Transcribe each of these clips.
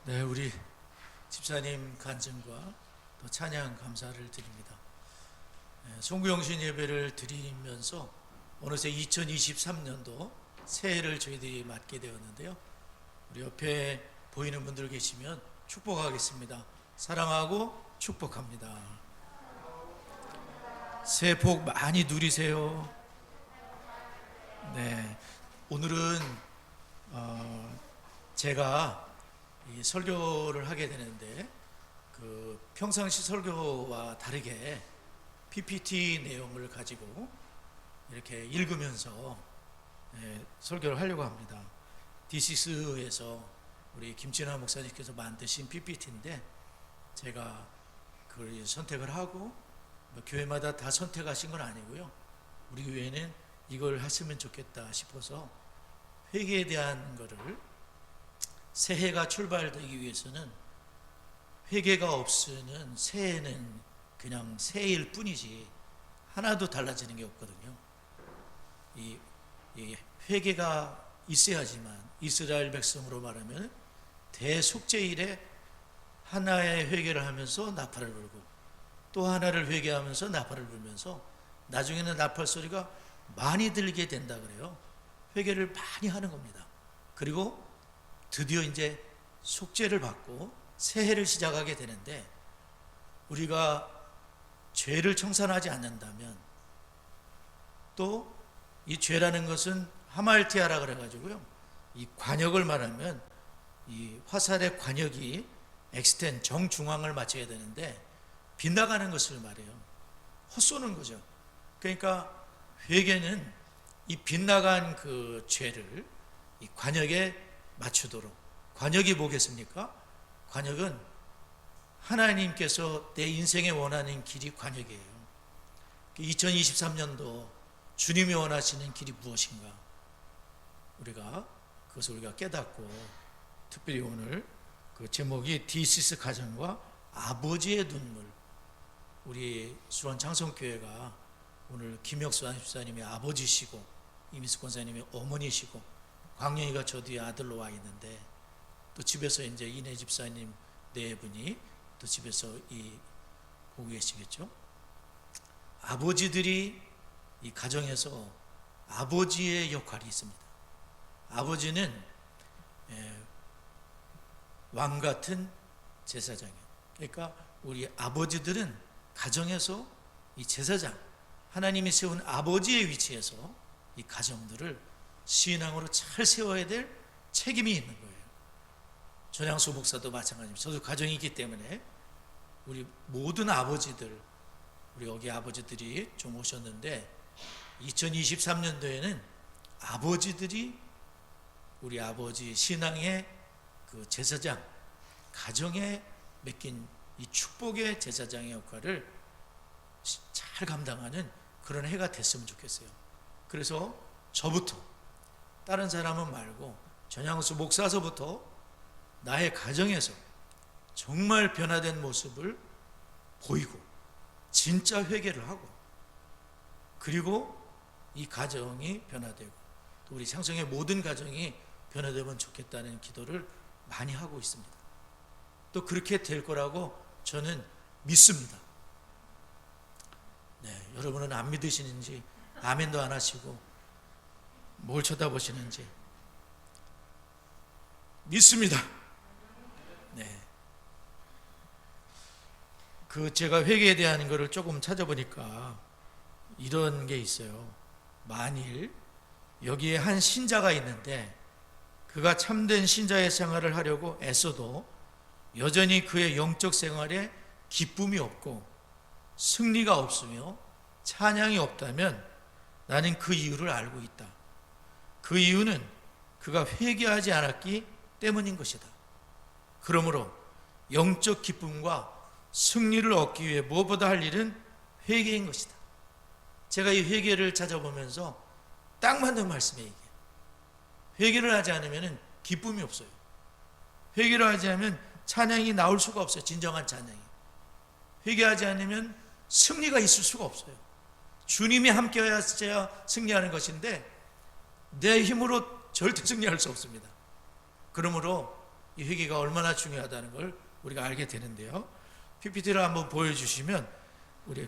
네, 우리 집사님 간증과 또 찬양 감사를 드립니다. 송구영신 예배를 드리면서 어느새 2023년도 새해를 저희들이 맞게 되었는데요. 우리 옆에 보이는 분들 계시면 축복하겠습니다. 사랑하고 축복합니다. 새해 복 많이 누리세요. 네, 오늘은 제가 이 설교를 하게 되는데 그 평상시 설교와 다르게 PPT 내용을 가지고 이렇게 읽으면서 설교를 하려고 합니다. 디시스에서 우리 김진아 목사님께서 만드신 PPT인데 제가 그걸 선택을 하고 교회마다 다 선택하신 건 아니고요. 우리 교회는 이걸 했으면 좋겠다 싶어서 회개에 대한 거를 새해가 출발되기 위해서는 회개가 없으면 새해는 그냥 새해일 뿐이지 하나도 달라지는 게 없거든요. 이 회개가 있어야지만 이스라엘 백성으로 말하면 대속죄일에 하나의 회개를 하면서 나팔을 불고 또 하나를 회개하면서 나팔을 불면서 나중에는 나팔 소리가 많이 들리게 된다 그래요. 회개를 많이 하는 겁니다. 그리고 드디어 이제 속죄를 받고 새해를 시작하게 되는데 우리가 죄를 청산하지 않는다면 또 이 죄라는 것은 하말티아라 그래가지고요. 이 관역을 말하면 이 화살의 관역이 엑스텐 정중앙을 맞춰야 되는데 빗나가는 것을 말해요. 헛쏘는 거죠. 그러니까 회개는 이 빗나간 그 죄를 이 관역에 맞추도록. 관역이 뭐겠습니까? 관역은 하나님께서 내 인생에 원하는 길이 관역이에요. 2023년도 주님이 원하시는 길이 무엇인가? 그것을 우리가 깨닫고 특별히 오늘 그 제목이 디시스 가정과 아버지의 눈물. 우리 수원 창성교회가 오늘 김혁수 집사님의 아버지시고 이미숙 권사님의 어머니시고 광영이가 저 뒤에 아들로 와 있는데 또 집에서 이제 이내 집사님 네 분이 또 집에서 보고 계시겠죠. 아버지들이 이 가정에서 아버지의 역할이 있습니다. 아버지는 왕 같은 제사장이에요. 그러니까 우리 아버지들은 가정에서 이 제사장, 하나님이 세운 아버지의 위치에서 이 가정들을 신앙으로 잘 세워야 될 책임이 있는 거예요. 전향수 목사도 마찬가지입니다. 저도 가정이 있기 때문에 우리 모든 아버지들, 우리 여기 아버지들이 좀 오셨는데 2023년도에는 아버지들이 우리 아버지 신앙의 그 제사장, 가정에 맡긴 이 축복의 제사장의 역할을 잘 감당하는 그런 해가 됐으면 좋겠어요. 그래서 저부터, 다른 사람은 말고 전향수 목사서부터 나의 가정에서 정말 변화된 모습을 보이고 진짜 회개를 하고 그리고 이 가정이 변화되고 또 우리 창성의 모든 가정이 변화되면 좋겠다는 기도를 많이 하고 있습니다. 또 그렇게 될 거라고 저는 믿습니다. 네, 여러분은 안 믿으시는지 아멘도 안 하시고 뭘 쳐다보시는지 믿습니다. 네. 제가 회개에 대한 거를 조금 찾아보니까 이런 게 있어요. 만일 여기에 한 신자가 있는데 그가 참된 신자의 생활을 하려고 애써도 여전히 그의 영적 생활에 기쁨이 없고 승리가 없으며 찬양이 없다면 나는 그 이유를 알고 있다. 그 이유는 그가 회개하지 않았기 때문인 것이다. 그러므로 영적 기쁨과 승리를 얻기 위해 무엇보다 할 일은 회개인 것이다. 제가 이 회개를 찾아보면서 딱 맞는 말씀이에요. 회개를 하지 않으면 기쁨이 없어요. 회개를 하지 않으면 찬양이 나올 수가 없어요. 진정한 찬양이. 회개하지 않으면 승리가 있을 수가 없어요. 주님이 함께해야 승리하는 것인데 내 힘으로 절대 승리할 수 없습니다. 그러므로 이 회개가 얼마나 중요하다는 걸 우리가 알게 되는데요. PPT를 한번 보여주시면 우리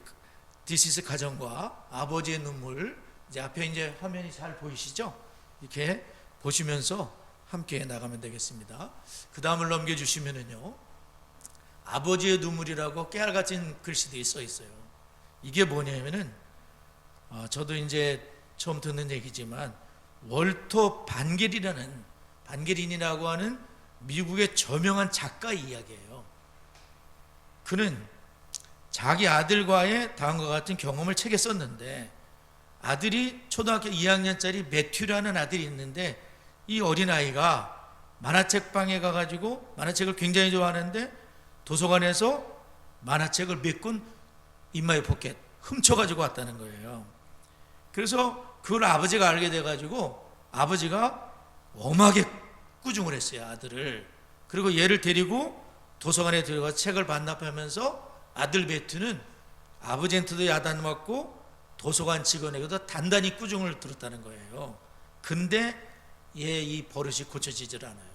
디시스 가정과 아버지의 눈물, 이제 앞에 이제 화면이 잘 보이시죠? 이렇게 보시면서 함께 나가면 되겠습니다. 그 다음을 넘겨주시면은요, 아버지의 눈물이라고 깨알같은 글씨들이 써 있어요. 이게 뭐냐면은 저도 이제 처음 듣는 얘기지만 월터 반게린이라고 하는 미국의 저명한 작가의 이야기예요. 그는 자기 아들과의 다음과 같은 경험을 책에 썼는데, 아들이 초등학교 2학년짜리 매튜라는 아들이 있는데, 이 어린아이가 만화책방에 가가지고 만화책을 굉장히 좋아하는데 도서관에서 만화책을 몇 권 인마이 포켓 훔쳐가지고 왔다는 거예요. 그래서 그걸 아버지가 알게 돼가지고 아버지가 엄하게 꾸중을 했어요, 아들을. 그리고 얘를 데리고 도서관에 들어가서 책을 반납하면서 아들 매튜는 아버지한테도 야단맞고 도서관 직원에게도 단단히 꾸중을 들었다는 거예요. 근데 얘 이 버릇이 고쳐지질 않아요.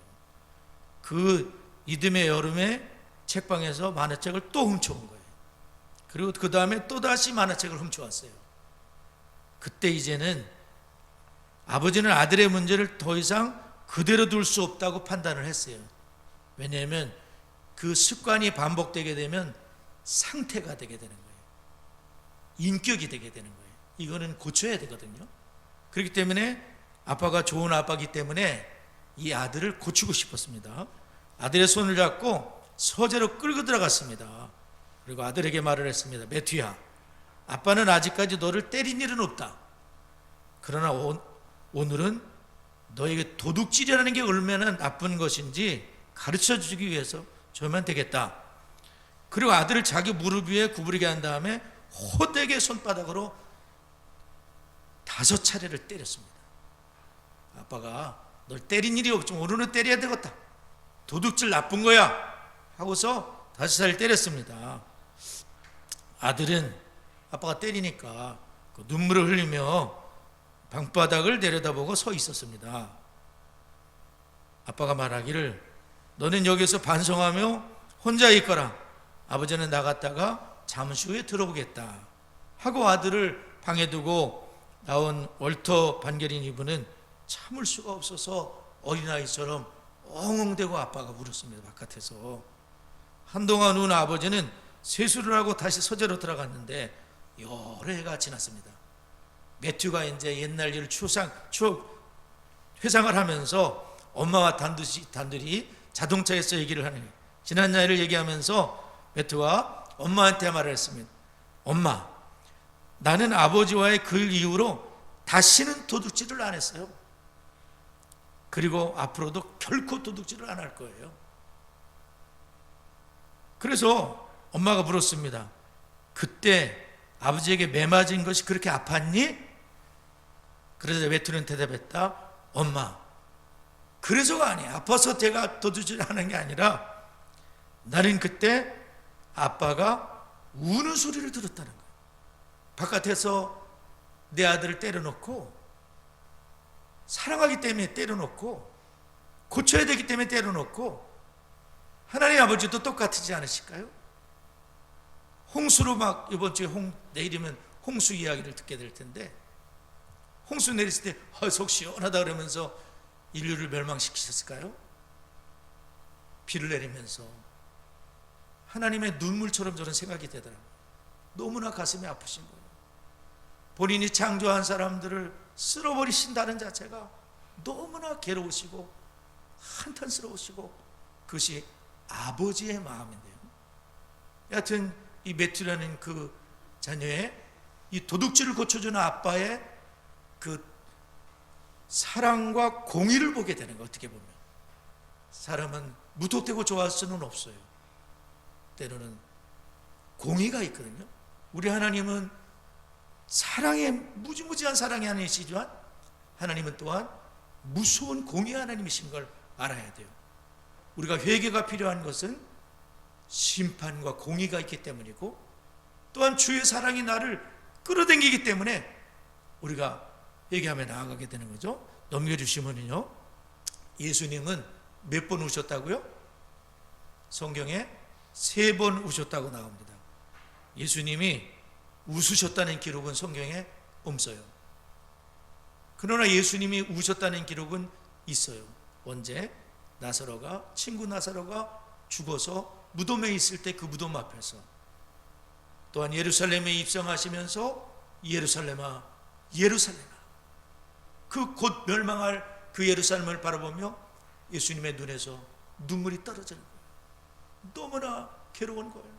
그 이듬해 여름에 책방에서 만화책을 또 훔쳐온 거예요. 그리고 그 다음에 또다시 만화책을 훔쳐왔어요. 그때 이제는 아버지는 아들의 문제를 더 이상 그대로 둘 수 없다고 판단을 했어요. 왜냐하면 그 습관이 반복되게 되면 상태가 되게 되는 거예요. 인격이 되게 되는 거예요. 이거는 고쳐야 되거든요. 그렇기 때문에 아빠가 좋은 아빠이기 때문에 이 아들을 고치고 싶었습니다. 아들의 손을 잡고 서재로 끌고 들어갔습니다. 그리고 아들에게 말을 했습니다. 매튜야, 아빠는 아직까지 너를 때린 일은 없다. 그러나 오늘은 너에게 도둑질이라는 게 얼마나 나쁜 것인지 가르쳐 주기 위해서 줘면 되겠다. 그리고 아들을 자기 무릎 위에 구부리게 한 다음에 호되게 손바닥으로 5차례를 때렸습니다. 아빠가 널 때린 일이 없지만 오늘은 때려야 되겠다. 도둑질 나쁜 거야 하고서 5차례를 때렸습니다. 아들은 아빠가 때리니까 눈물을 흘리며 방바닥을 내려다보고 서 있었습니다. 아빠가 말하기를 너는 여기서 반성하며 혼자 있거라. 아버지는 나갔다가 잠시 후에 들어오겠다 하고 아들을 방에 두고 나온 월터 반게린 이브는 참을 수가 없어서 어린아이처럼 엉엉대고 아빠가 울었습니다. 바깥에서. 한동안 운 아버지는 세수를 하고 다시 서재로 들어갔는데 여러 해가 지났습니다. 매튜가 이제 옛날 일을 회상을 하면서 엄마와 단둘이 자동차에서 얘기를 하는 거예요. 지난 날을 얘기하면서 매튜가 엄마한테 말을 했습니다. 엄마, 나는 아버지와의 그 이후로 다시는 도둑질을 안 했어요. 그리고 앞으로도 결코 도둑질을 안 할 거예요. 그래서 엄마가 물었습니다. 그때 아버지에게 매맞은 것이 그렇게 아팠니? 그래서 매튜는 대답했다. 엄마, 그래서가 아니에요. 아파서 제가 도둑질을 하는 게 아니라 나는 그때 아빠가 우는 소리를 들었다는 거예요. 바깥에서 내 아들을 때려놓고 사랑하기 때문에 때려놓고 고쳐야 되기 때문에 때려놓고 하나님 아버지도 똑같지 않으실까요? 홍수로 막 이번 주에 내일이면 홍수 이야기를 듣게 될 텐데 홍수 내렸을 때 속 시원하다 그러면서 인류를 멸망시키셨을까요? 비를 내리면서 하나님의 눈물처럼 저런 생각이 되더라고요. 너무나 가슴이 아프신 거예요. 본인이 창조한 사람들을 쓸어버리신다는 자체가 너무나 괴로우시고 한탄스러우시고 그것이 아버지의 마음인데요. 여하튼 이 매튜라는 그 자녀의 이 도둑질을 고쳐주는 아빠의 그 사랑과 공의를 보게 되는 거. 어떻게 보면 사람은 무턱대고 좋아할 수는 없어요. 때로는 공의가 있거든요. 우리 하나님은 사랑의 무지무지한 사랑의 하나님이시지만 하나님은 또한 무서운 공의의 하나님이신 걸 알아야 돼요. 우리가 회개가 필요한 것은 심판과 공의가 있기 때문이고 또한 주의 사랑이 나를 끌어당기기 때문에 우리가 회개하며 나아가게 되는 거죠. 넘겨주시면요, 예수님은 몇 번 우셨다고요? 성경에 3번 우셨다고 나옵니다. 예수님이 웃으셨다는 기록은 성경에 없어요. 그러나 예수님이 우셨다는 기록은 있어요. 언제? 친구 나사로가 죽어서 무덤에 있을 때 그 무덤 앞에서, 또한 예루살렘에 입성하시면서 예루살렘아 예루살렘아, 그 곧 멸망할 그 예루살렘을 바라보며 예수님의 눈에서 눈물이 떨어지는 거예요. 너무나 괴로운 거예요.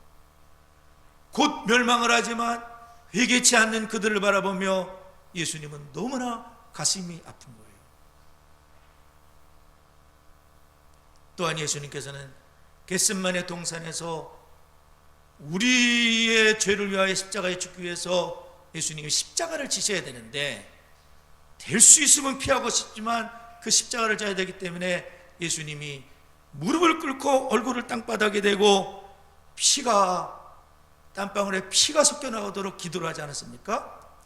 곧 멸망을 하지만 회개치 않는 그들을 바라보며 예수님은 너무나 가슴이 아픈 거예요. 또한 예수님께서는 겟세마네 동산에서 우리의 죄를 위하여 십자가에 죽기 위해서 예수님이 십자가를 지셔야 되는데, 될 수 있으면 피하고 싶지만 그 십자가를 져야 되기 때문에 예수님이 무릎을 꿇고 얼굴을 땅바닥에 대고 땀방울에 피가 섞여 나오도록 기도를 하지 않았습니까?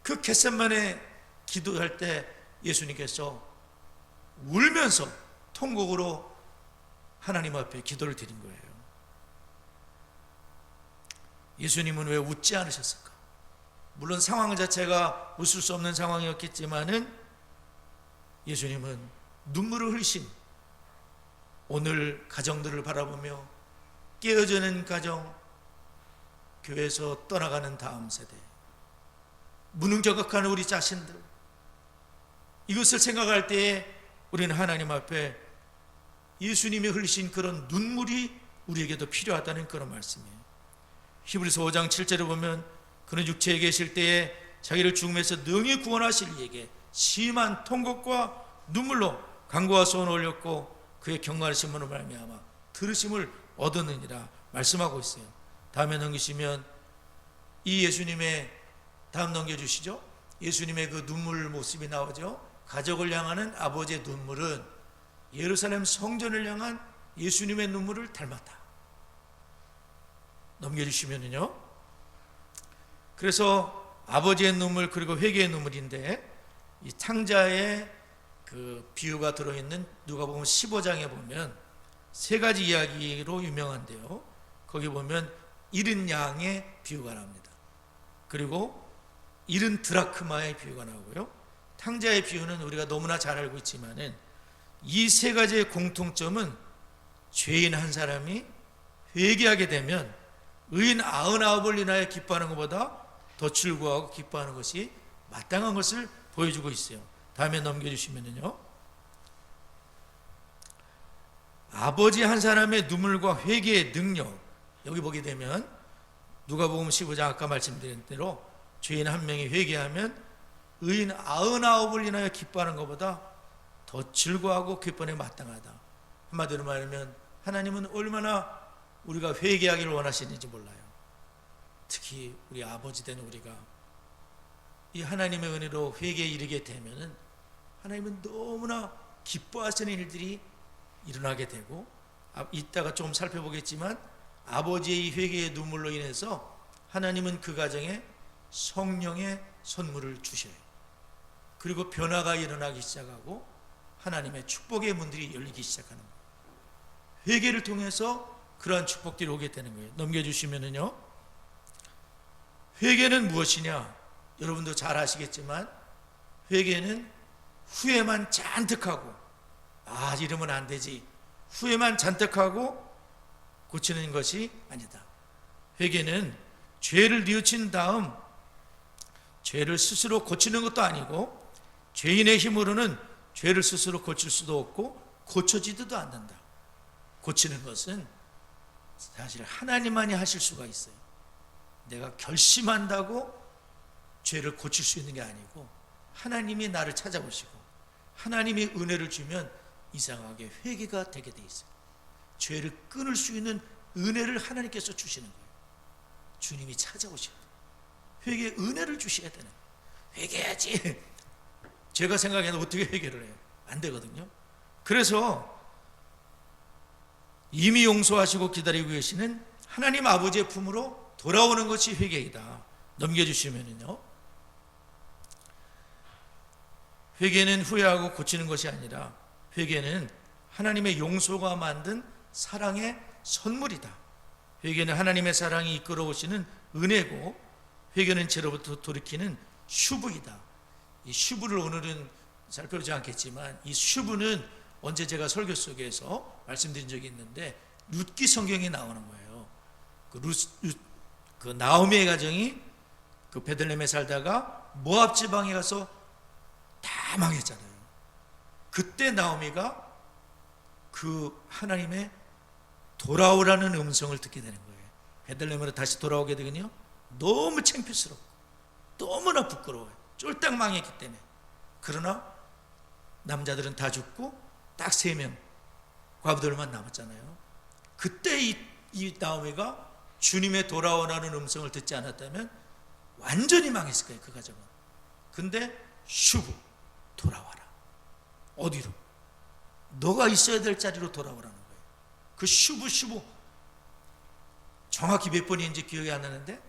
그 겟세마네 기도할 때 예수님께서 울면서 통곡으로 하나님 앞에 기도를 드린 거예요. 예수님은 왜 웃지 않으셨을까? 물론 상황 자체가 웃을 수 없는 상황이었겠지만은 예수님은 눈물을 흘리신, 오늘 가정들을 바라보며 깨어지는 가정, 교회에서 떠나가는 다음 세대, 무능저각한 우리 자신들, 이것을 생각할 때에 우리는 하나님 앞에 예수님이 흘리신 그런 눈물이 우리에게도 필요하다는 그런 말씀이에요. 히브리서 5장 7절에 보면 그는 육체에 계실 때에 자기를 죽음에서 능히 구원하실 이에게 심한 통곡과 눈물로 간구와 소원을 올렸고 그의 경건하심으로 말미암아 들으심을 얻었느니라 말씀하고 있어요. 다음에 넘기시면 이 예수님의, 다음 넘겨주시죠. 예수님의 그 눈물 모습이 나오죠. 가족을 향하는 아버지의 눈물은 예루살렘 성전을 향한 예수님의 눈물을 닮았다. 넘겨주시면요. 그래서 아버지의 눈물 그리고 회개의 눈물인데, 이 탕자에 그 비유가 들어있는 누가복음 15장에 보면 3가지 이야기로 유명한데요. 거기 보면 잃은 양의 비유가 나옵니다. 그리고 잃은 드라크마의 비유가 나오고요. 탕자의 비유는 우리가 너무나 잘 알고 있지만은 이 3가지의 공통점은 죄인 한 사람이 회개하게 되면 의인 99을 인하여 기뻐하는 것보다 더 즐거워하고 기뻐하는 것이 마땅한 것을 보여주고 있어요. 다음에 넘겨주시면요. 아버지 한 사람의 눈물과 회개의 능력, 여기 보게 되면 누가복음 15장 아까 말씀드린 대로 죄인 한 명이 회개하면 의인 99을 인하여 기뻐하는 것보다 더 즐거워하고 기쁨에 마땅하다. 한마디로 말하면 하나님은 얼마나 우리가 회개하기를 원하시는지 몰라요. 특히 우리 아버지 된 우리가 이 하나님의 은혜로 회개에 이르게 되면은 하나님은 너무나 기뻐하시는 일들이 일어나게 되고, 이따가 좀 살펴보겠지만 아버지의 이 회개의 눈물로 인해서 하나님은 그 가정에 성령의 선물을 주셔요. 그리고 변화가 일어나기 시작하고 하나님의 축복의 문들이 열리기 시작하는 거예요. 회개를 통해서 그러한 축복들이 오게 되는 거예요. 넘겨주시면은요. 회개는 무엇이냐? 여러분도 잘 아시겠지만 회개는 후회만 잔뜩 하고, 이러면 안 되지, 후회만 잔뜩 하고 고치는 것이 아니다. 회개는 죄를 뉘우친 다음 죄를 스스로 고치는 것도 아니고, 죄인의 힘으로는 죄를 스스로 고칠 수도 없고 고쳐지지도 않는다. 고치는 것은 사실 하나님만이 하실 수가 있어요. 내가 결심한다고 죄를 고칠 수 있는 게 아니고, 하나님이 나를 찾아보시고 하나님이 은혜를 주면 이상하게 회개가 되게 돼 있어요. 죄를 끊을 수 있는 은혜를 하나님께서 주시는 거예요. 주님이 찾아오시고 회개의 은혜를 주셔야 되는 거예요. 회개해야지. 제가 생각해도 어떻게 회개를 해요? 안 되거든요. 그래서 이미 용서하시고 기다리고 계시는 하나님 아버지의 품으로 돌아오는 것이 회개이다. 넘겨주시면요. 회개는 후회하고 고치는 것이 아니라 회개는 하나님의 용서가 만든 사랑의 선물이다. 회개는 하나님의 사랑이 이끌어오시는 은혜고, 회개는 죄로부터 돌이키는 슈브이다. 이 슈브를 오늘은 살펴보지 않겠지만, 이 슈브는 언제 제가 설교 속에서 말씀드린 적이 있는데, 룻기 성경에 나오는 거예요. 그 나오미의 가정이 그 베들레헴에 살다가 모압 지방에 가서 다 망했잖아요. 그때 나오미가 그 하나님의 돌아오라는 음성을 듣게 되는 거예요. 베들레헴으로 다시 돌아오게 되거든요. 너무 창피스럽고 너무나 부끄러워요. 쫄딱 망했기 때문에. 그러나 남자들은 다 죽고 딱 3명 과부들만 남았잖아요. 그때 이 나오미가 주님의 돌아오라는 음성을 듣지 않았다면 완전히 망했을 거예요, 그 가정은. 근데 슈브, 돌아와라. 어디로? 너가 있어야 될 자리로 돌아오라는 거예요. 그 슈브 정확히 몇 번인지 기억이 안 나는데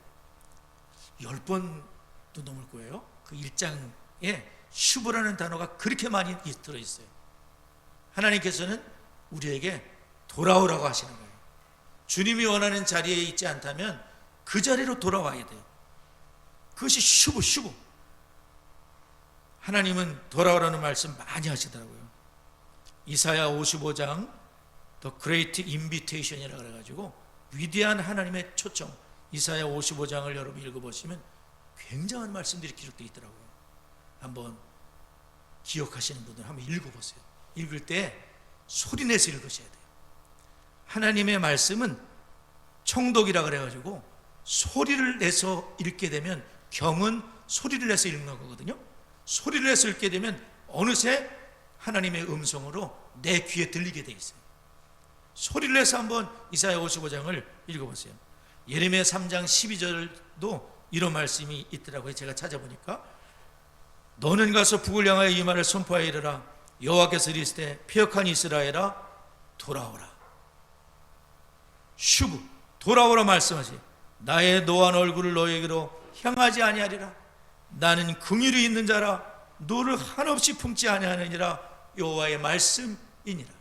10번도 넘을 거예요. 그 1장에 슈브라는 단어가 그렇게 많이 들어있어요. 하나님께서는 우리에게 돌아오라고 하시는 거예요. 주님이 원하는 자리에 있지 않다면 그 자리로 돌아와야 돼요. 그것이 슈브. 하나님은 돌아오라는 말씀 많이 하시더라고요. 이사야 55장 The Great Invitation이라고 해가지고 위대한 하나님의 초청, 이사야 55장을 여러분 읽어보시면 굉장한 말씀들이 기록되어 있더라고요. 한번 기억하시는 분들 한번 읽어보세요. 읽을 때 소리내서 읽으셔야 돼요. 하나님의 말씀은 청독이라 그래가지고 소리를 내서 읽게 되면, 경은 소리를 내서 읽는 거거든요. 소리를 내서 읽게 되면 어느새 하나님의 음성으로 내 귀에 들리게 돼 있어요. 소리를 내서 한번 이사야 55장을 읽어보세요. 예레미야 3장 12절도 이런 말씀이 있더라고요. 제가 찾아보니까 너는 가서 북을 향하여 이 말을 선포하여 이르라. 여호와께서 이르시되 패역한 이스라엘아 돌아오라. 슈브, 돌아오라 말씀하시. 나의 노한 얼굴을 너에게로 향하지 아니하리라. 나는 긍휼이 있는 자라 너를 한없이 품지 아니하느니라. 여호와의 말씀이니라.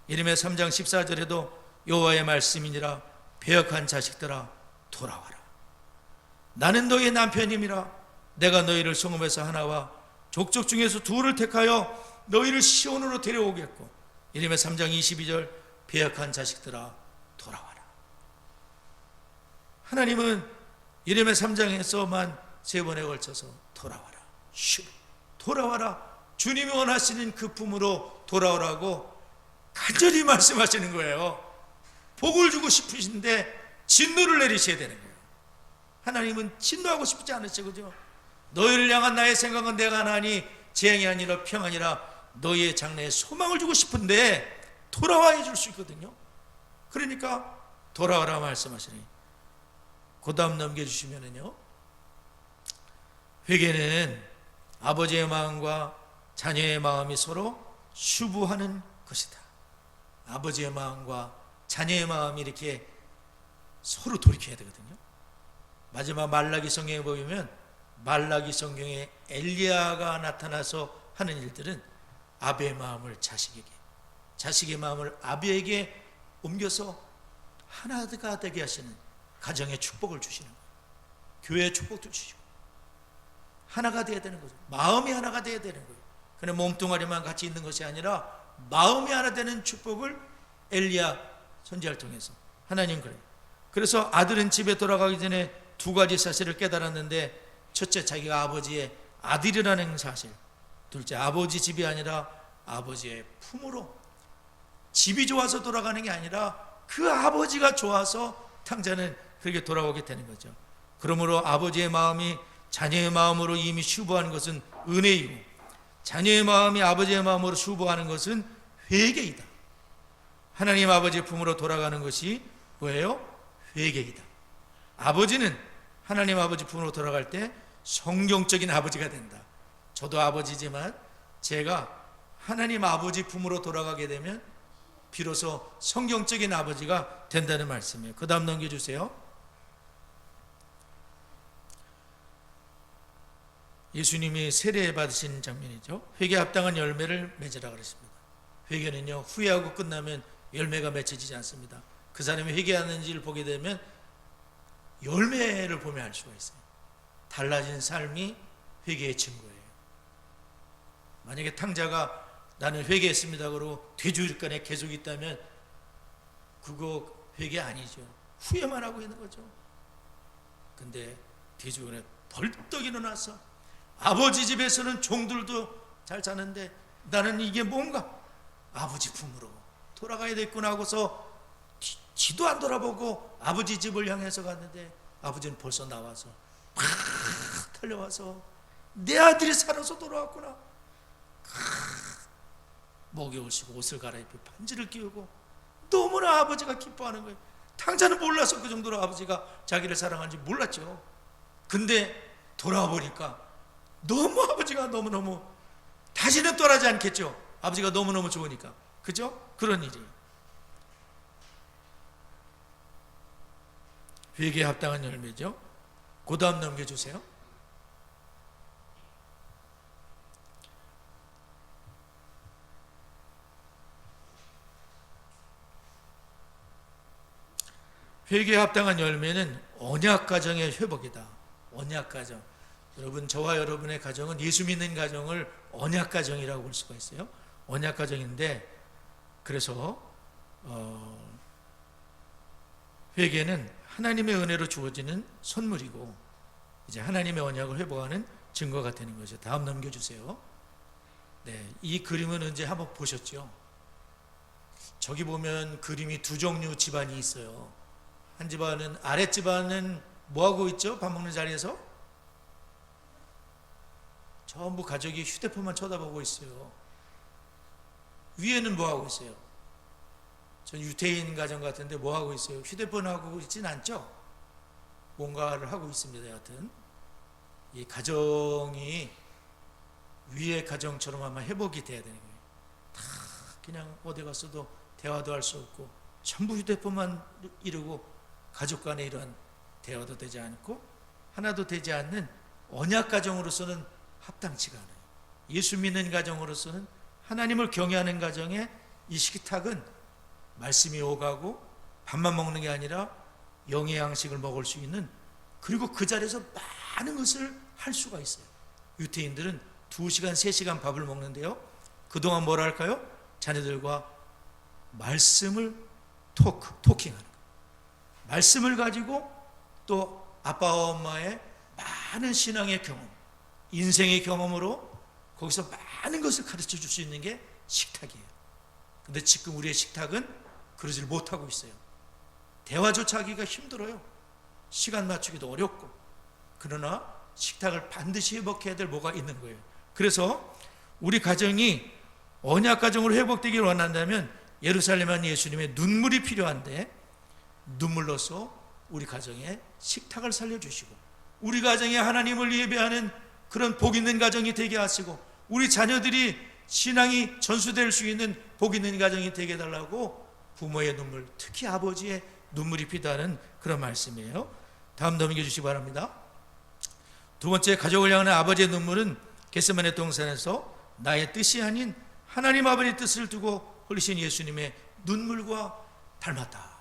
예레미야 3장 14절에도 여호와의 말씀이니라. 배역한 자식들아 돌아와라. 나는 너의 남편임이라. 내가 너희를 성읍에서 하나와 족족 중에서 둘을 택하여 너희를 시온으로 데려오겠고. 예레미야 3장 22절 배역한 자식들아 돌아와라. 하나님은 예레미야 3장에서만 3번에 걸쳐서 돌아와라. 돌아와라. 주님이 원하시는 그 품으로 돌아오라고 간절히 말씀하시는 거예요. 복을 주고 싶으신데 진노를 내리셔야 되는 거예요. 하나님은 진노하고 싶지 않으시죠, 그죠? 너희를 향한 나의 생각은 내가 하나니 재앙이 아니라 평안이라. 너희의 장래에 소망을 주고 싶은데 돌아와 줄 수 있거든요. 그러니까 돌아와라 말씀하시니. 그 다음 넘겨주시면은요, 회개는 아버지의 마음과 자녀의 마음이 서로 수부하는 것이다. 아버지의 마음과 자녀의 마음이 이렇게 서로 돌이켜야 되거든요. 마지막 말라기 성경에 보면 말라기 성경에 엘리야가 나타나서 하는 일들은 아비의 마음을 자식에게, 자식의 마음을 아비에게 옮겨서 하나가 되게 하시는 가정의 축복을 주시는 거예요. 교회의 축복도 주시고 하나가 되어야 되는 거죠. 마음이 하나가 되어야 되는 거예요. 그냥 몸뚱아리만 같이 있는 것이 아니라 마음이 하나 되는 축복을 엘리야 선지자를 통해서 하나님 그래요. 그래서 아들은 집에 돌아가기 전에 2가지 사실을 깨달았는데, 첫째 자기가 아버지의 아들이라는 사실, 둘째 아버지 집이 아니라 아버지의 품으로, 집이 좋아서 돌아가는 게 아니라 그 아버지가 좋아서 탕자는 그렇게 돌아오게 되는 거죠. 그러므로 아버지의 마음이 자녀의 마음으로 이미 슈브하는 것은 은혜이고, 자녀의 마음이 아버지의 마음으로 슈브하는 것은 회개이다. 하나님 아버지의 품으로 돌아가는 것이 뭐예요? 회개이다. 아버지는 하나님 아버지 품으로 돌아갈 때 성경적인 아버지가 된다. 저도 아버지지만 제가 하나님 아버지 품으로 돌아가게 되면 비로소 성경적인 아버지가 된다는 말씀이에요. 그 다음 넘겨주세요. 예수님이 세례 받으신 장면이죠. 회개 합당한 열매를 맺으라 그랬습니다. 회개는요, 후회하고 끝나면 열매가 맺혀지지 않습니다. 그 사람이 회개하는지를 보게 되면 열매를 보며 알 수가 있어요. 달라진 삶이 회개의 증거예요. 만약에 탕자가 나는 회개했습니다 그러고 돼지우리간에 계속 있다면 그거 회개 아니죠. 후회만 하고 있는 거죠. 근데 돼지우리간에 벌떡 일어나서 아버지 집에서는 종들도 잘 자는데 나는 이게 뭔가 아버지 품으로 돌아가야 됐구나 하고서 뒤도 안 돌아보고 아버지 집을 향해서 갔는데 아버지는 벌써 나와서 팍 달려와서 내 아들이 살아서 돌아왔구나. 목에 오시고 옷을 갈아입고 반지를 끼우고 너무나 아버지가 기뻐하는 거예요. 탕자는 몰라서 그 정도로 아버지가 자기를 사랑하는지 몰랐죠. 근데 돌아와 보니까 너무 아버지가 너무너무 다시는 떠나지 않겠죠. 아버지가 너무너무 좋으니까. 그죠? 그런 일이. 회개에 합당한 열매죠. 그 다음 넘겨주세요. 회개에 합당한 열매는 언약가정의 회복이다. 언약가정. 여러분, 저와 여러분의 가정은 예수 믿는 가정을 언약가정이라고 볼 수가 있어요. 언약가정인데, 그래서 회개는 하나님의 은혜로 주어지는 선물이고 이제 하나님의 언약을 회복하는 증거가 되는 거죠. 다음 넘겨주세요. 네, 이 그림은 이제 한번 보셨죠? 저기 보면 그림이 두 종류 집안이 있어요. 한 집안은, 아랫 집안은 뭐하고 있죠? 밥 먹는 자리에서? 전부 가족이 휴대폰만 쳐다보고 있어요. 위에는 뭐하고 있어요? 전 유태인 가정 같은데 뭐하고 있어요? 휴대폰 하고 있진 않죠? 뭔가를 하고 있습니다. 여하튼 이 가정이 위의 가정처럼 아마 회복이 돼야 되는 거예요. 다 그냥 어디 갔어도 대화도 할 수 없고 전부 휴대폰만 이루고 가족 간에 이런 대화도 되지 않고 하나도 되지 않는 언약 가정으로서는 합당치가 않아요. 예수 믿는 가정으로서는 하나님을 경외하는 가정에 이 식탁은 말씀이 오가고 밥만 먹는 게 아니라 영의 양식을 먹을 수 있는, 그리고 그 자리에서 많은 것을 할 수가 있어요. 유태인들은 2시간, 3시간 밥을 먹는데요, 그동안 뭘 할까요? 자녀들과 말씀을 토킹하는 거예요. 말씀을 가지고 또 아빠와 엄마의 많은 신앙의 경험, 인생의 경험으로 거기서 많은 것을 가르쳐 줄 수 있는 게 식탁이에요. 근데 지금 우리의 식탁은 그러질 못하고 있어요. 대화조차 하기가 힘들어요. 시간 맞추기도 어렵고. 그러나 식탁을 반드시 회복해야 될 뭐가 있는 거예요. 그래서 우리 가정이 언약 가정으로 회복되기를 원한다면 예루살렘 예수님의 눈물이 필요한데, 눈물로서 우리 가정에 식탁을 살려주시고 우리 가정에 하나님을 예배하는 그런 복 있는 가정이 되게 하시고 우리 자녀들이 신앙이 전수될 수 있는 복 있는 가정이 되게 해달라고 부모의 눈물, 특히 아버지의 눈물이 필요하는 그런 말씀이에요. 다음 넘겨주시기 바랍니다. 두 번째, 가족을 향하는 아버지의 눈물은 겟세마네 동산에서 나의 뜻이 아닌 하나님 아버지의 뜻을 두고 흘리신 예수님의 눈물과 닮았다.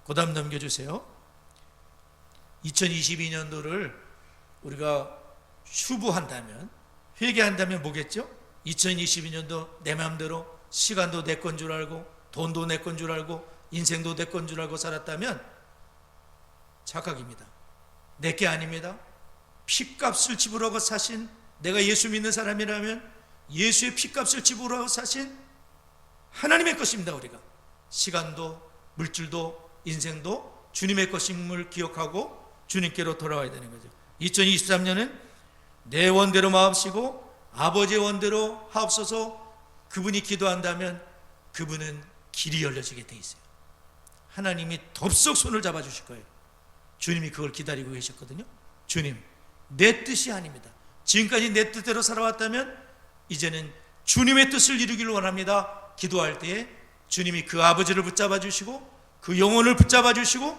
그 다음 넘겨주세요. 2022년도를 우리가 휴부한다면, 회개한다면 뭐겠죠? 2022년도 내 마음대로 시간도 내 건 줄 알고 돈도 내 건 줄 알고 인생도 내 건 줄 알고 살았다면 착각입니다. 내 게 아닙니다. 피값을 지불하고 사신, 내가 예수 믿는 사람이라면 예수의 피값을 지불하고 사신 하나님의 것입니다. 우리가 시간도 물질도 인생도 주님의 것임을 기억하고 주님께로 돌아와야 되는 거죠. 2023년은 내 원대로 마옵시고 아버지의 원대로 하옵소서. 그분이 기도한다면 그분은 길이 열려지게 돼 있어요. 하나님이 덥석 손을 잡아주실 거예요. 주님이 그걸 기다리고 계셨거든요. 주님, 내 뜻이 아닙니다. 지금까지 내 뜻대로 살아왔다면 이제는 주님의 뜻을 이루기를 원합니다. 기도할 때에 주님이 그 아버지를 붙잡아 주시고 그 영혼을 붙잡아 주시고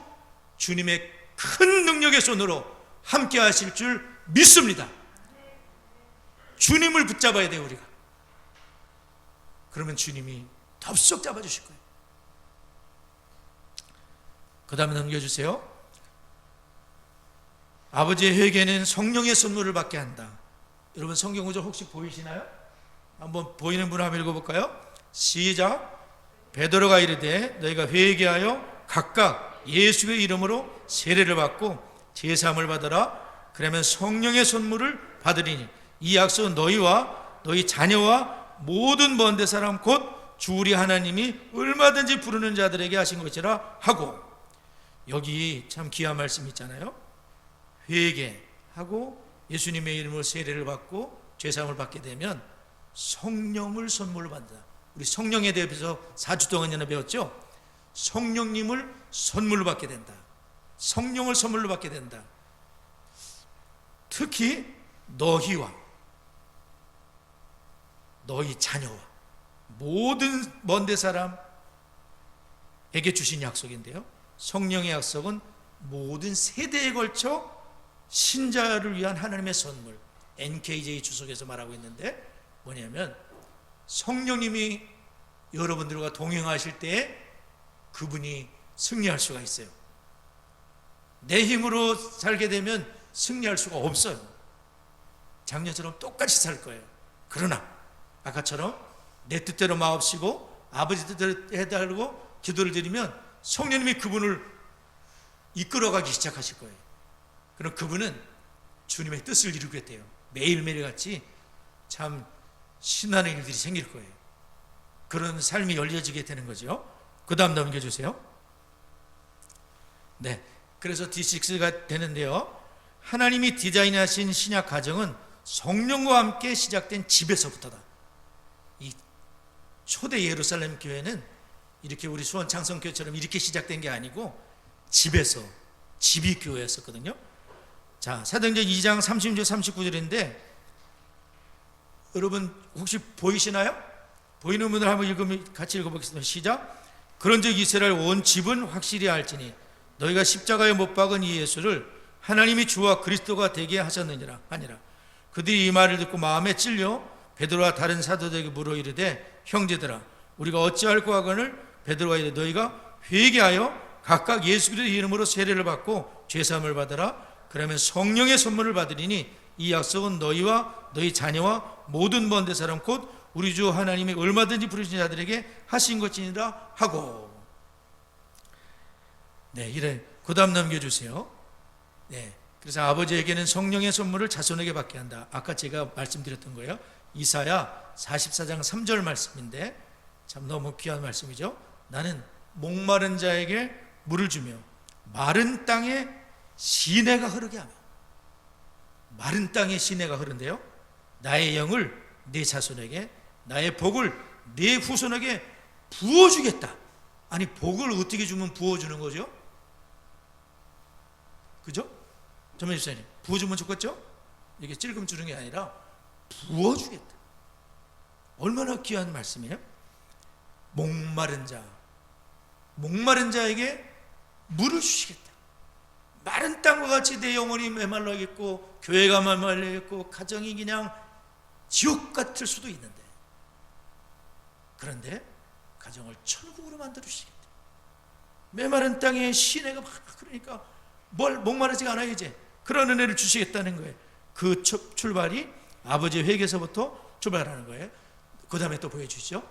주님의 큰 능력의 손으로 함께 하실 줄 믿습니다. 주님을 붙잡아야 돼요. 우리가 그러면 주님이 덥석 잡아주실 거예요. 그 다음에 넘겨주세요. 아버지의 회개는 성령의 선물을 받게 한다. 여러분 성경 구절 혹시 보이시나요? 한번 보이는 분 한번 읽어볼까요? 시작. 베드로가 이르되 너희가 회개하여 각각 예수의 이름으로 세례를 받고 제사함을 받으라. 그러면 성령의 선물을 받으리니 이 약속은 너희와 너희 자녀와 모든 먼 데 사람 곧 주 우리 하나님이 얼마든지 부르는 자들에게 하신 것이라 하고, 여기 참 귀한 말씀 있잖아요. 회개하고 예수님의 이름으로 세례를 받고 제사함을 받게 되면 성령을 선물로 받는다. 우리 성령에 대해서 4주 동안이나 배웠죠. 성령님을 선물로 받게 된다. 성령을 선물로 받게 된다. 특히 너희와 너희 자녀와 모든 먼데 사람에게 주신 약속인데요, 성령의 약속은 모든 세대에 걸쳐 신자를 위한 하나님의 선물, NKJ 주석에서 말하고 있는데 뭐냐면, 성령님이 여러분들과 동행하실 때에 그분이 승리할 수가 있어요. 내 힘으로 살게 되면 승리할 수가 없어요. 작년처럼 똑같이 살 거예요. 그러나 아까처럼 내 뜻대로 마옵시고 아버지 뜻대로 해달라고 기도를 드리면 성령님이 그분을 이끌어가기 시작하실 거예요. 그럼 그분은 주님의 뜻을 이루게 돼요. 매일매일 같이 참 신나는 일들이 생길 거예요. 그런 삶이 열려지게 되는 거죠. 그 다음 넘겨주세요. 네, 그래서 D6가 되는데요, 하나님이 디자인하신 신약 가정은 성령과 함께 시작된 집에서부터다. 이 초대 예루살렘 교회는 이렇게 우리 수원 창성교회처럼 이렇게 시작된 게 아니고 집에서, 집이 교회였었거든요. 자, 사도행전 2장 36절 39절인데 여러분 혹시 보이시나요? 보이는 분들 한번 같이 읽어보겠습니다. 시작. 그런즉 이스라엘 온 집은 확실히 알지니 너희가 십자가에 못 박은 이 예수를 하나님이 주와 그리스도가 되게 하셨느니라 하니라. 그들이 이 말을 듣고 마음에 찔려 베드로와 다른 사도들에게 물어 이르되 형제들아 우리가 어찌할꼬 하거늘 베드로가 이르되 너희가 회개하여 각각 예수 그리스도의 이름으로 세례를 받고 죄사함을 받으라. 그러면 성령의 선물을 받으리니 이 약속은 너희와 너희 자녀와 모든 먼 데 사람 곧 우리 주 하나님이 얼마든지 부르신 자들에게 하신 것이니라 하고. 네, 이래. 그 다음 넘겨주세요. 네, 그래서 아버지에게는 성령의 선물을 자손에게 받게 한다. 아까 제가 말씀드렸던 거예요. 이사야 44장 3절 말씀인데 참 너무 귀한 말씀이죠. 나는 목마른 자에게 물을 주며 마른 땅에 시내가 흐르게 하며. 마른 땅에 시내가 흐른대요. 나의 영을 네 자손에게, 나의 복을 네 후손에게 부어주겠다. 아니, 복을 어떻게 주면 부어주는 거죠? 그죠? 전면 집사님, 부어주면 좋겠죠? 이게 찔끔 주는 게 아니라 부어주겠다. 얼마나 귀한 말씀이에요? 목마른 자에게 물을 주시겠다. 마른 땅과 같이 내 영혼이 메말라 있고 교회가 메말라 있고 가정이 그냥 지옥 같을 수도 있는데, 그런데 가정을 천국으로 만들어주시겠다. 메마른 땅에 시내가 막 그러니까 뭘 목마르지가 않아요. 이제 그런 은혜를 주시겠다는 거예요. 그 출발이 아버지의 회개에서부터 출발하는 거예요. 그 다음에 또 보여주시죠.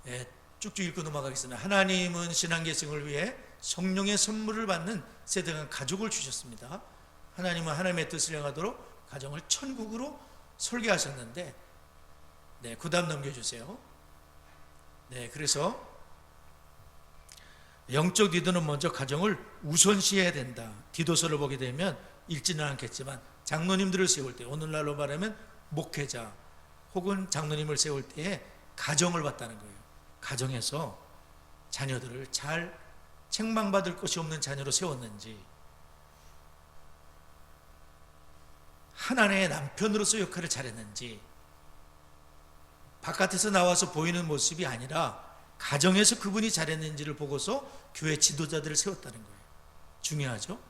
예, 쭉쭉 읽고 넘어가겠습니다. 하나님은 신앙계승을 위해 성령의 선물을 받는 세대간 가족을 주셨습니다. 하나님은 하나님의 뜻을 행하도록 가정을 천국으로 설계하셨는데, 네, 그 다음 넘겨주세요. 네, 그래서 영적 리더는 먼저 가정을 우선시해야 된다. 디도서를 보게 되면 읽지는 않겠지만 장로님들을 세울 때, 오늘날로 말하면 목회자 혹은 장로님을 세울 때에 가정을 봤다는 거예요. 가정에서 자녀들을 잘 책망받을 것이 없는 자녀로 세웠는지, 하나님의 남편으로서 역할을 잘했는지, 바깥에서 나와서 보이는 모습이 아니라 가정에서 그분이 잘했는지를 보고서 교회 지도자들을 세웠다는 거예요. 중요하죠?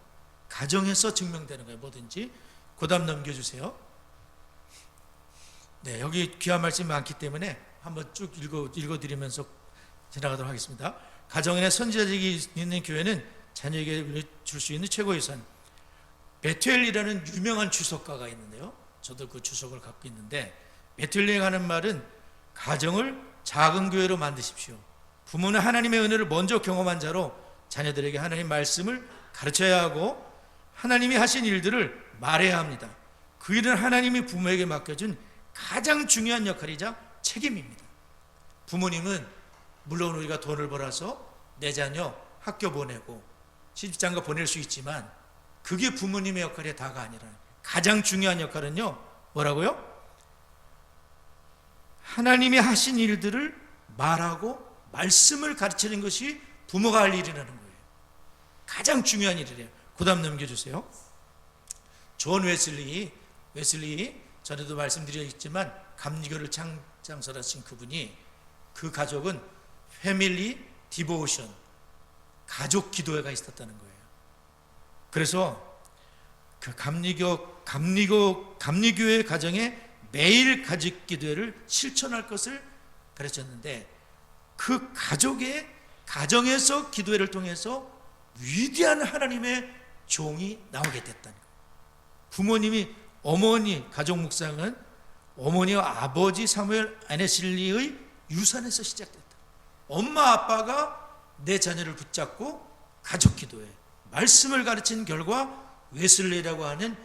가정에서 증명되는 거예요. 뭐든지. 그 다음 넘겨주세요. 네, 여기 귀한 말씀이 많기 때문에 한번 쭉 읽어드리면서 지나가도록 하겠습니다. 가정에 선지자직이 있는 교회는 자녀에게 줄 수 있는 최고의 유산. 베투엘이라는 유명한 주석가가 있는데요. 저도 그 주석을 갖고 있는데, 베투엘이 하는 말은 가정을 작은 교회로 만드십시오. 부모는 하나님의 은혜를 먼저 경험한 자로 자녀들에게 하나님 말씀을 가르쳐야 하고 하나님이 하신 일들을 말해야 합니다. 그 일은 하나님이 부모에게 맡겨준 가장 중요한 역할이자 책임입니다. 부모님은 물론 우리가 돈을 벌어서 내 자녀 학교 보내고 시집장가 보낼 수 있지만 그게 부모님의 역할이 다가 아니라 가장 중요한 역할은요, 뭐라고요? 하나님이 하신 일들을 말하고 말씀을 가르치는 것이 부모가 할 일이라는 거예요. 가장 중요한 일이래요. 그 다음 넘겨주세요. 존 웨슬리 전에도 말씀드렸지만 감리교를 창설하신 그분이, 그 가족은 패밀리 디보션, 가족 기도회가 있었다는 거예요. 그래서 그 감리교회 가정에 매일 가족 기도회를 실천할 것을 가르쳤는데, 그 가정에서 기도회를 통해서 위대한 하나님의 종이 나오게 됐다는 거예요. 부모님이, 어머니, 가족 묵상은 어머니와 아버지 사무엘 아네실리의 유산에서 시작됐다. 엄마 아빠가 내 자녀를 붙잡고 가족 기도회, 말씀을 가르친 결과 웨슬리라고 하는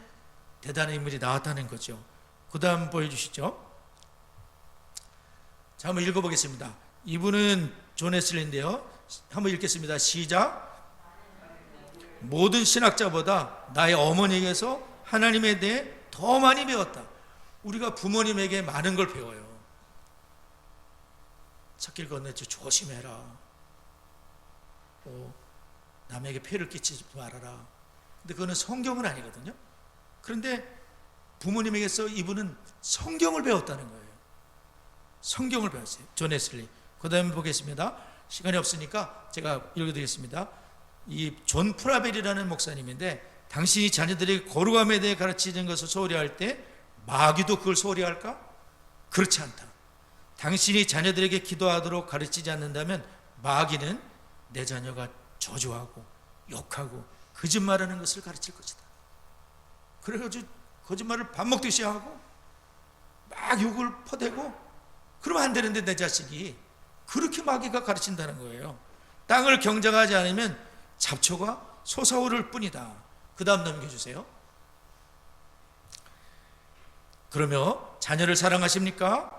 대단한 인물이 나왔다는 거죠. 그 다음 보여주시죠. 자, 한번 읽어보겠습니다. 이분은 존 웨슬리인데요. 한번 읽겠습니다. 시작. 모든 신학자보다 나의 어머니에게서 하나님에 대해 더 많이 배웠다. 우리가 부모님에게 많은 걸 배워요. 찻길 건널 때 조심해라. 남에게 폐를 끼치지 말아라. 근데 그거는 성경은 아니거든요. 그런데 부모님에게서 이분은 성경을 배웠다는 거예요. 성경을 배웠어요. 존 웨슬리. 그 다음에 보겠습니다. 시간이 없으니까 제가 읽어드리겠습니다. 이 존 프라벨이라는 목사님인데, 당신이 자녀들에게 거룩함에 대해 가르치는 것을 소홀히 할 때 마귀도 그걸 소홀히 할까? 그렇지 않다. 당신이 자녀들에게 기도하도록 가르치지 않는다면 마귀는 내 자녀가 저주하고 욕하고 거짓말하는 것을 가르칠 것이다. 그래가지고 거짓말을 밥 먹듯이 하고 막 욕을 퍼대고, 그러면 안 되는데 내 자식이 그렇게 마귀가 가르친다는 거예요. 땅을 경작하지 않으면 잡초가 솟아오를 뿐이다. 그 다음 넘겨주세요. 그러며 자녀를 사랑하십니까?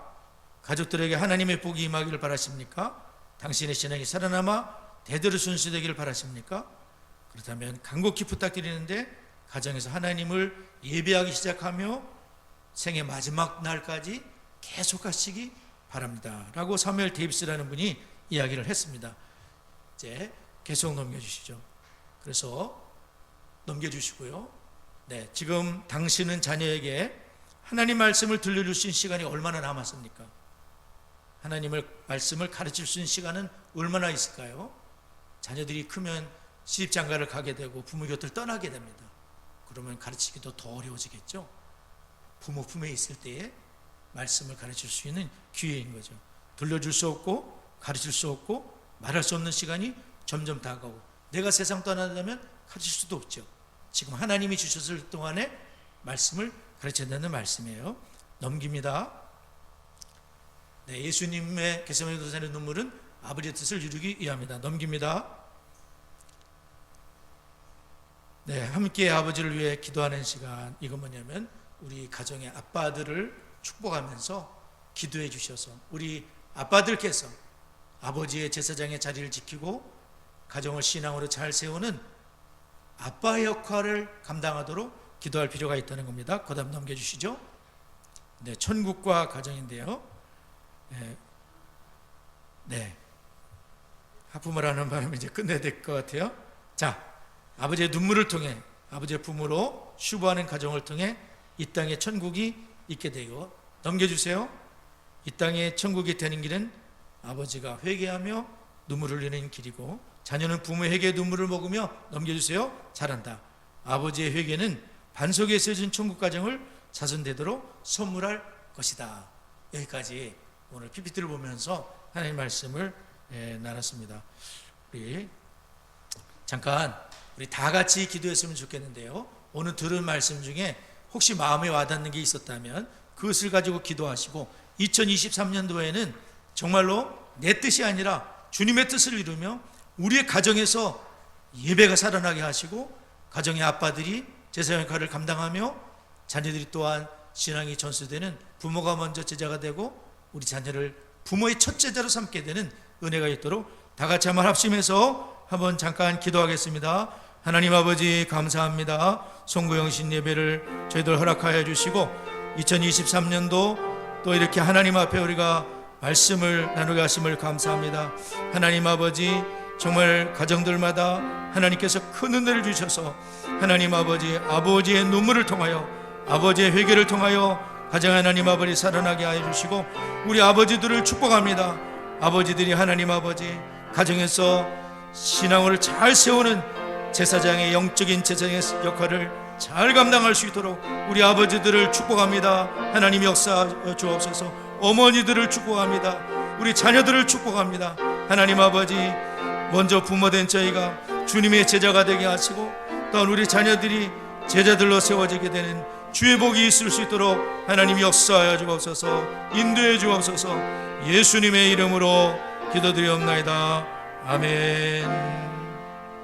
가족들에게 하나님의 복이 임하기를 바라십니까? 당신의 신앙이 살아남아 대대로 순수되기를 바라십니까? 그렇다면 간곡히 부탁드리는데 가정에서 하나님을 예배하기 시작하며 생애 마지막 날까지 계속하시기 바랍니다. 라고 사무엘 데이비스라는 분이 이야기를 했습니다. 이제 계속 넘겨주시죠. 그래서 넘겨주시고요. 네, 지금 당신은 자녀에게 하나님 말씀을 들려주신 시간이 얼마나 남았습니까? 하나님의 말씀을 가르칠 수 있는 시간은 얼마나 있을까요? 자녀들이 크면 시집장가를 가게 되고 부모 곁을 떠나게 됩니다. 그러면 가르치기도 더 어려워지겠죠. 부모 품에 있을 때에 말씀을 가르칠 수 있는 기회인 거죠. 들려줄 수 없고 가르칠 수 없고 말할 수 없는 시간이 점점 다가오고, 내가 세상 떠나려면 가르칠 수도 없죠. 지금 하나님이 주셨을 동안에 말씀을 가르쳐야 되는 말씀이에요. 넘깁니다. 네, 예수님의 겟세마네 도산의 눈물은 아버지의 뜻을 이루기 위함이다. 넘깁니다. 네, 함께 아버지를 위해 기도하는 시간. 이건 뭐냐면 우리 가정의 아빠들을 축복하면서 기도해 주셔서 우리 아빠들께서 아버지의 제사장의 자리를 지키고 가정을 신앙으로 잘 세우는 아빠의 역할을 감당하도록 기도할 필요가 있다는 겁니다. 그 다음 넘겨주시죠. 네, 천국과 가정인데요. 네. 하품을 하는 바람에 이제 끝내야 될 것 같아요. 자, 아버지의 눈물을 통해, 아버지의 품으로 슈브하는 가정을 통해 이 땅에 천국이 있게 되고, 넘겨주세요. 이 땅에 천국이 되는 길은 아버지가 회개하며 눈물을 흘리는 길이고, 자녀는 부모의 회개의 눈물을 먹으며, 넘겨주세요. 잘한다. 아버지의 회개는 반석에 쓰여진 천국 가정을 자손되도록 선물할 것이다. 여기까지 오늘 PPT를 보면서 하나님 말씀을 나눴습니다. 우리 잠깐 우리 다 같이 기도했으면 좋겠는데요. 오늘 들은 말씀 중에 혹시 마음에 와닿는 게 있었다면 그것을 가지고 기도하시고 2023년도에는 정말로 내 뜻이 아니라 주님의 뜻을 이루며 우리의 가정에서 예배가 살아나게 하시고 가정의 아빠들이 제사 역할을 감당하며 자녀들이 또한 신앙이 전수되는 부모가 먼저 제자가 되고 우리 자녀를 부모의 첫 제자로 삼게 되는 은혜가 있도록 다 같이 한번 합심해서 한번 잠깐 기도하겠습니다. 하나님 아버지 감사합니다. 송구영신 예배를 저희들 허락하여 주시고 2023년도 또 이렇게 하나님 앞에 우리가 말씀을 나누게 하심을 감사합니다. 하나님 아버지 정말 가정들마다 하나님께서 큰 은혜를 주셔서 하나님 아버지의 눈물을 통하여 아버지의 회개를 통하여 가정 하나님 아버지 살아나게 하여 주시고 우리 아버지들을 축복합니다. 아버지들이 하나님 아버지 가정에서 신앙을 잘 세우는 제사장의 영적인 제사장의 역할을 잘 감당할 수 있도록 우리 아버지들을 축복합니다. 하나님 역사하여 주옵소서. 어머니들을 축복합니다. 우리 자녀들을 축복합니다. 하나님 아버지 먼저 부모된 저희가 주님의 제자가 되게 하시고 또한 우리 자녀들이 제자들로 세워지게 되는 주의 복이 있을 수 있도록 하나님 역사하여 주옵소서. 인도해 주옵소서. 예수님의 이름으로 기도드리옵나이다. 아멘.